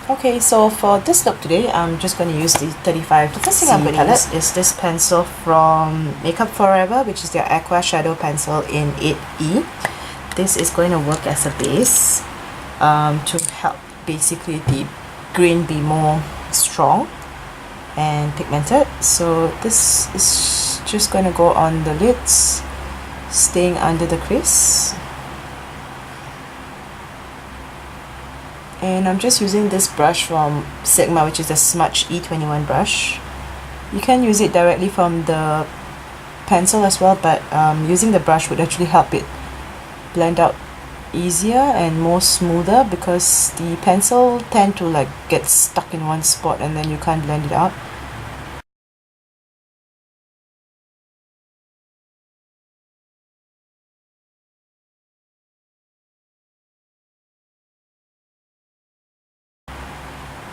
Okay, so for this look today, I'm just going to use the 35. The first thing I'm going to use is this pencil from Makeup Forever, which is their Aqua Shadow Pencil in 8E. This is going to work as a base to help basically the green be more strong and pigmented. So this is just going to go on the lids, staying under the crease. And I'm just using this brush from Sigma, which is the Smudge E21 brush. You can use it directly from the pencil as well, but using the brush would actually help it blend out easier and more smoother, because the pencil tend to like get stuck in one spot and then you can't blend it out.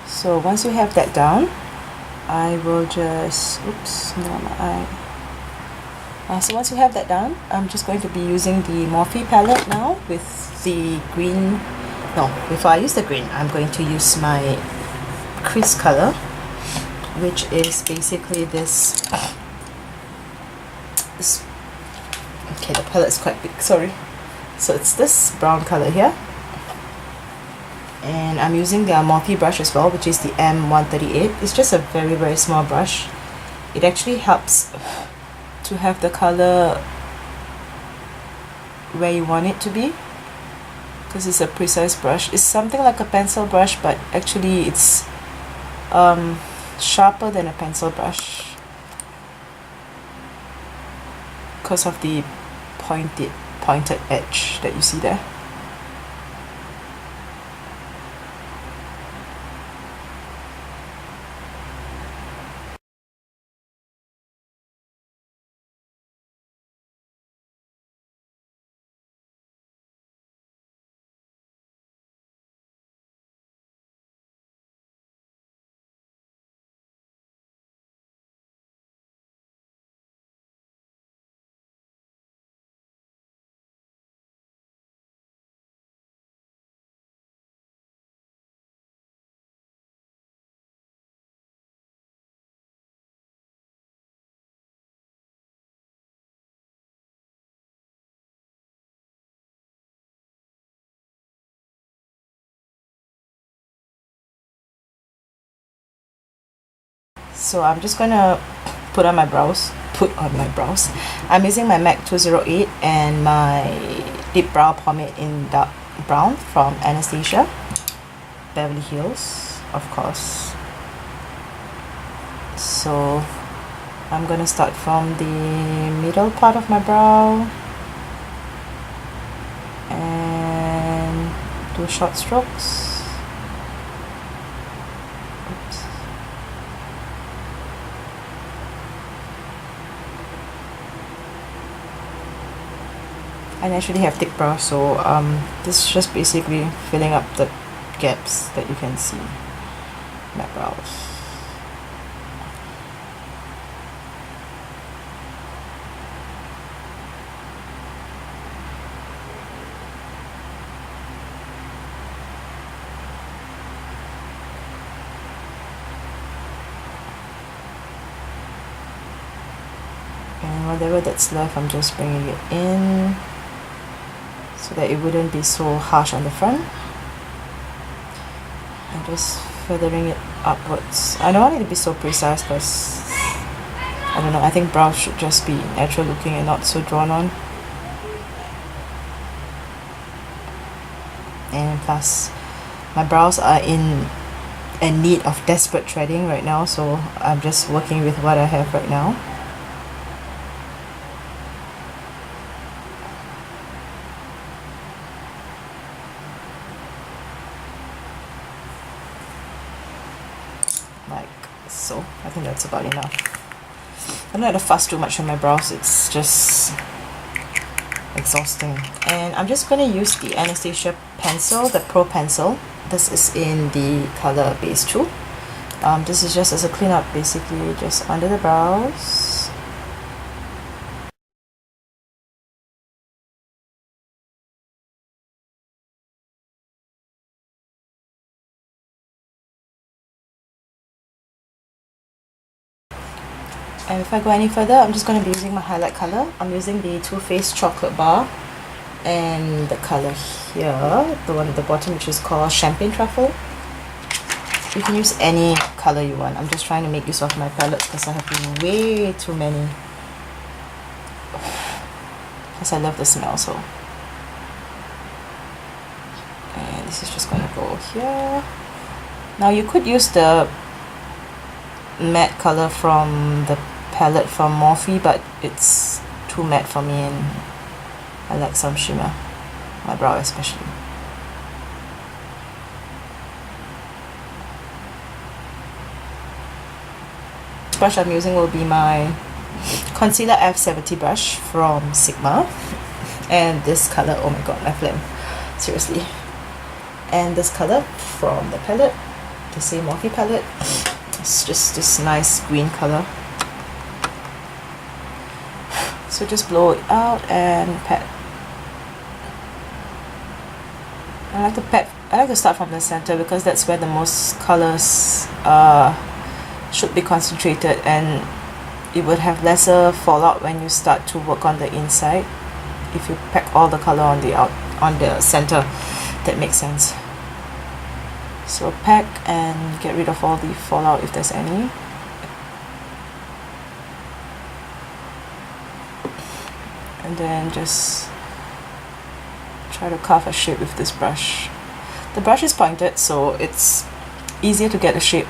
So once you have that down, I will just, oops, no, my eye. So once you have that down, I'm just going to be using the Morphe palette now with the green. No, before I use the green, I'm going to use my crease color, which is basically this. Okay, the palette is quite big, sorry. So it's this brown color here. And I'm using the Morphe brush as well, which is the M138. It's just a very, very small brush. It actually helps to have the color where you want it to be, because it's a precise brush. It's something like a pencil brush, but actually it's sharper than a pencil brush because of the pointed edge that you see there. So I'm just gonna put on my brows. I'm using my MAC 208 and my Deep Brow Pomade in dark brown from Anastasia Beverly Hills, of course. So I'm gonna start from the middle part of my brow and do short strokes. I naturally have thick brows, so this is just basically filling up the gaps that you can see in my brows. And whatever that's left, I'm just bringing it in, so that it wouldn't be so harsh on the front. I'm just feathering it upwards. I don't want it to be so precise because, I don't know, I think brows should just be natural looking and not so drawn on. And plus, my brows are in need of desperate threading right now, so I'm just working with what I have right now. Like so. I think that's about enough. I'm not going to fuss too much on my brows, it's just exhausting. And I'm just going to use the Anastasia pencil, the Pro Pencil. This is in the color Base 2. This is just as a cleanup, basically, just under the brows. And if I go any further, I'm just going to be using my highlight color. I'm using the Too Faced Chocolate Bar, and the color here, the one at the bottom, which is called Champagne Truffle. You can use any color you want. I'm just trying to make use of my palettes because I have way too many. Because I love the smell, so. And this is just going to go here. Now you could use the matte color from the palette from Morphe, but it's too matte for me and I like some shimmer, my brow especially. The brush I'm using will be my Concealer F70 brush from Sigma, and this color, oh my god, my flame, seriously. And this color from the palette, the same Morphe palette, it's just this nice green color. So just blow it out and pat. I like to start from the center because that's where the most colors should be concentrated, and it would have lesser fallout when you start to work on the inside if you pack all the color on the center. That makes sense. So pack and get rid of all the fallout if there's any. And then just try to carve a shape with this brush. The brush is pointed, so it's easier to get a shape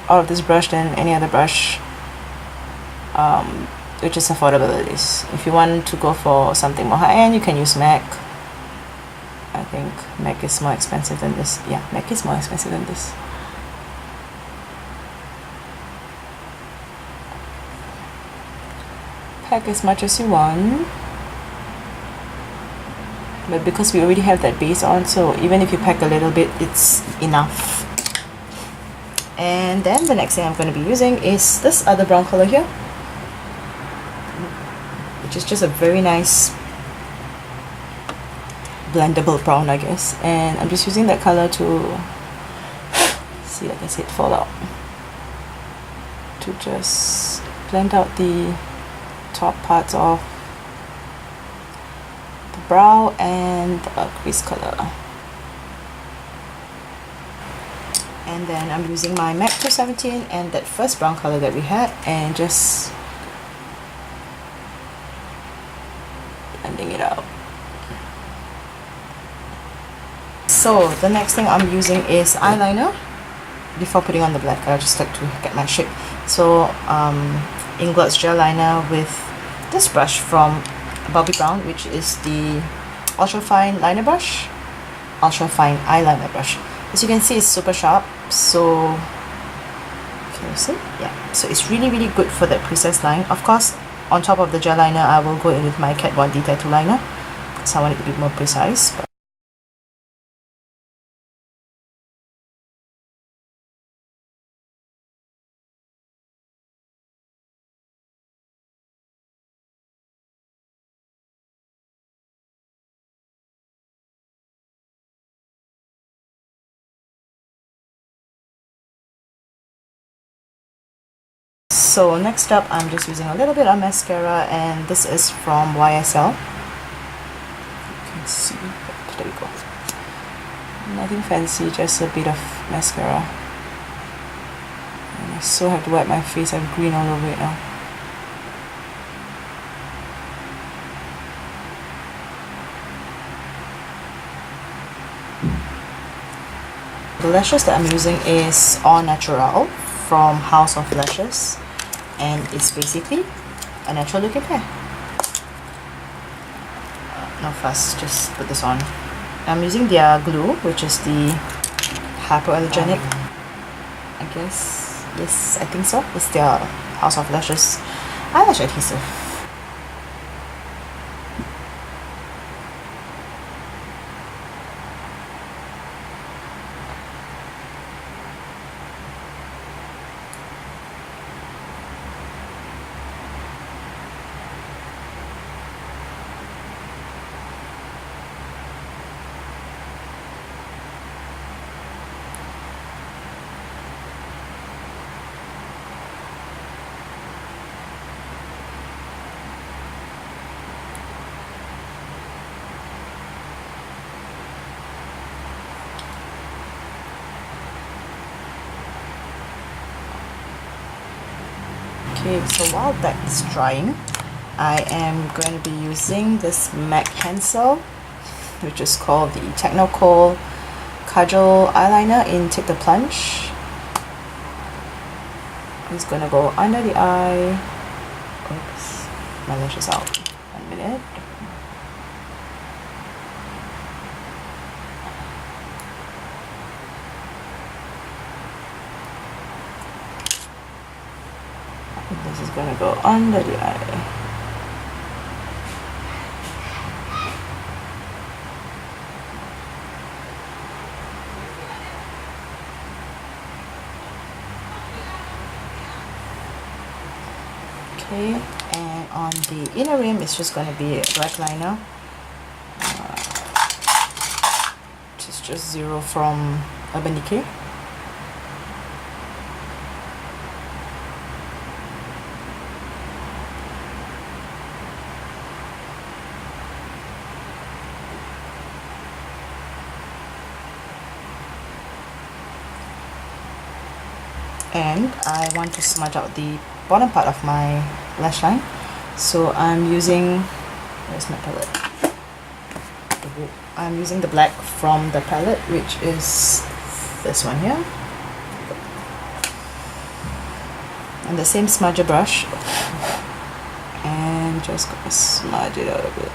out of this brush than any other brush, which is affordable at least. If you want to go for something more high-end, you can use MAC. I think MAC is more expensive than this. Yeah, MAC is more expensive than this. Pack as much as you want. But because we already have that base on, so even if you pack a little bit, it's enough. And then the next thing I'm going to be using is this other brown color here, which is just a very nice blendable brown, I guess. And I'm just using that color to see, like I said, fall out, to just blend out the top parts of brow and a crease color. And then I'm using my MAC 217 and that first brown color that we had, and just blending it out. So the next thing I'm using is eyeliner. Before putting on the black, I just like to get my shape. So Inglot's gel liner with this brush from Bobbi Brown, which is the ultra fine liner brush, ultra fine eyeliner brush. As you can see, it's super sharp. So can you see? Yeah. So it's really good for that precise line. Of course, on top of the gel liner, I will go in with my Kat Von D tattoo liner because I want it to be more precise. But so next up, I'm just using a little bit of mascara, and this is from YSL. You can see, there we go. Nothing fancy, just a bit of mascara. And I so have to wipe my face, I have green all over it now. The lashes that I'm using is all Naturale from House of Lashes, and it's basically a natural looking pair. No fuss, just put this on. I'm using their glue, which is the hypoallergenic, I guess. Yes, I think so. It's their House of Lashes eyelash adhesive. Okay, so while that is drying, I am going to be using this MAC pencil, which is called the Technakohl Cajal Eyeliner in Take the Plunge. It's going to go under the eye. Oops, my lash is out. 1 minute. This is going to go under the eye. Okay, and on the inner rim it's just going to be a black liner, which is just Zero from Urban Decay. And I want to smudge out the bottom part of my lash line, so I'm using, where's my palette? I'm using the black from the palette, which is this one here, and the same smudger brush, and just gonna smudge it out a bit.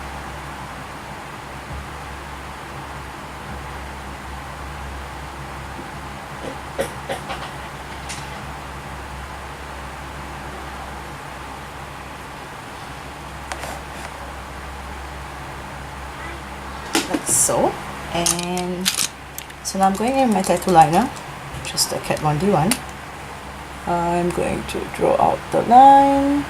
Like so. And so now I'm going in with my tattoo liner, just the Kat Von D one. I'm going to draw out the line.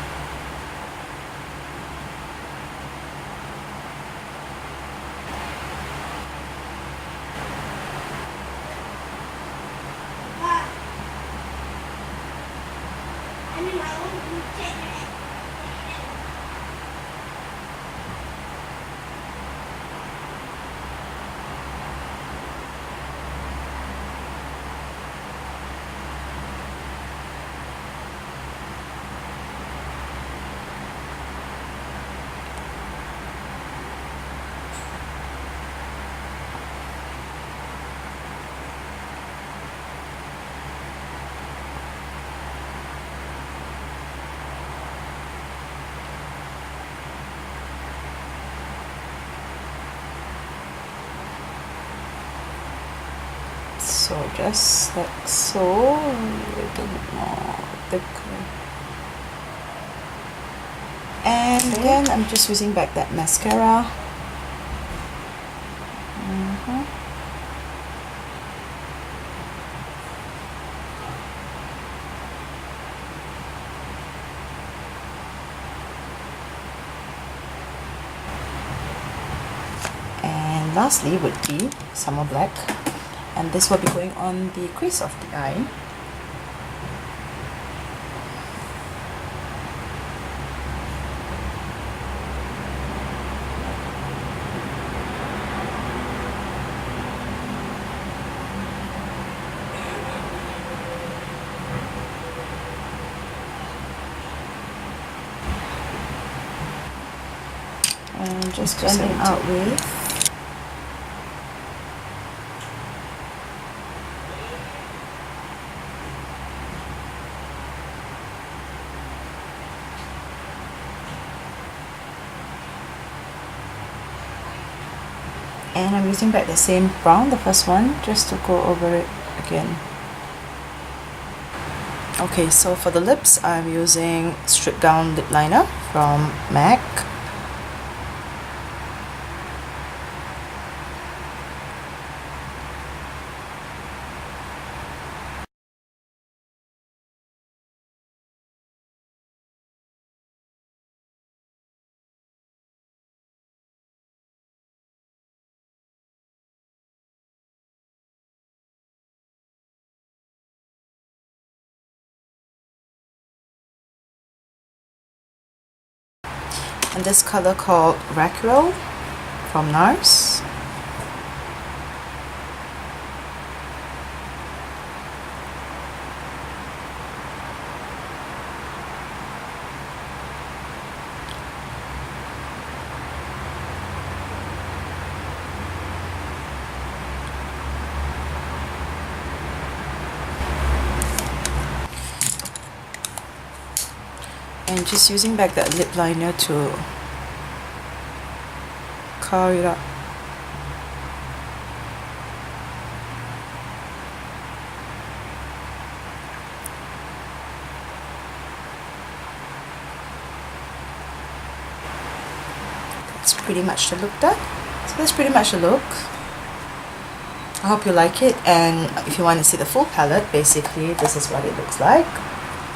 So just like so, a little bit more thicker. And again, I'm just using back that mascara. And lastly would be Summer Black. And this will be going on the crease of the eye. And just blending out with and I'm using back the same brown, the first one, just to go over it again. Okay, so for the lips, I'm using Stripdown Lip Liner from MAC. And this color called Raquel from NARS. And just using back that lip liner to cover it up. That's pretty much the look done. So that's pretty much the look. I hope you like it, and if you want to see the full palette, basically this is what it looks like.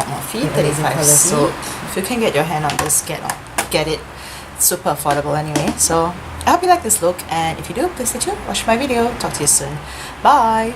Morphe 35C. So if you can get your hand on this, get it. It's super affordable anyway. So I hope you like this look, and if you do, please stay tuned, watch my video. Talk to you soon. Bye.